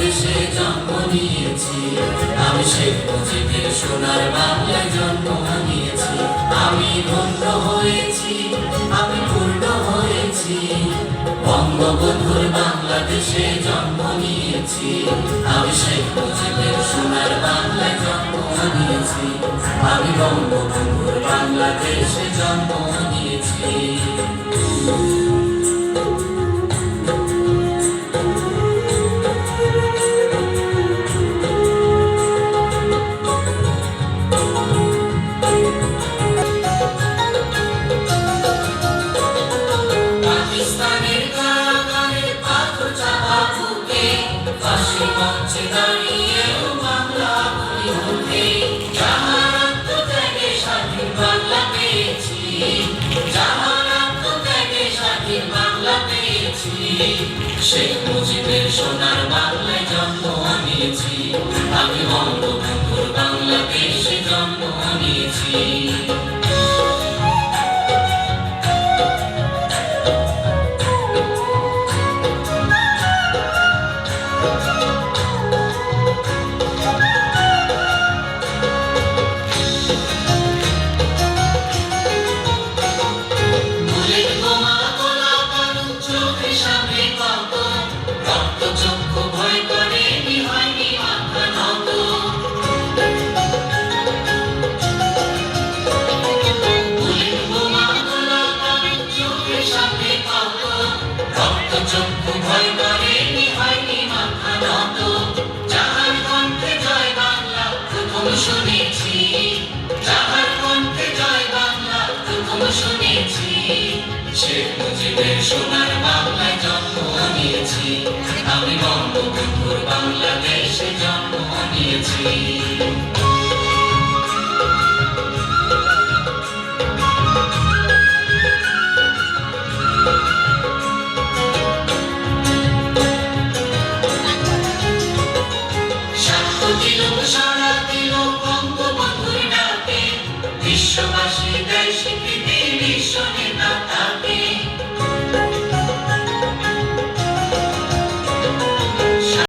বাংলাদেশে জন্ম নিয়েছি, আমি শেখ মুজিবের সোনার বাংলায় জন্ম নিয়েছি। আমি ধন্য হয়েছি, আমি পূর্ণ হয়েছি, বঙ্গবন্ধুর বাংলাদেশে জন্ম নিয়েছি, আমি শেখ মুজিবের সোনার বাংলায় জন্ম নিয়েছি, আমি বঙ্গবন্ধুর বাংলাদেশে জন্ম নিয়েছি। পাকিস্তানের কারাগারে পাথর চাপা বুকে, ফাঁসি মঞ্চে দাঁড়িয়েও বাংলা বলি মুখে, যাহার আত্মত্যাগে স্বাধীন বাংলা পেয়েছি, যাহার আত্মত্যাগে স্বাধীন বাংলা পেয়েছি। শেখ মুজিবের সোনার বাংলায় জন্ম নিয়েছি, আমি বঙ্গবন্ধুর বাংলাদেশে জন্ম নিয়েছি। চক্ষু ভয় করেনি, হয়নি মাথা নত, যাহার কণ্ঠে জয় বাংলা প্রথম শুনেছি, যাহার কণ্ঠে জয় বাংলা প্রথম শুনেছি। শেখ মুজিবের সোনার বাংলায় জন্ম নিয়েছি, আমি বঙ্গবন্ধুর বাংলাদেশ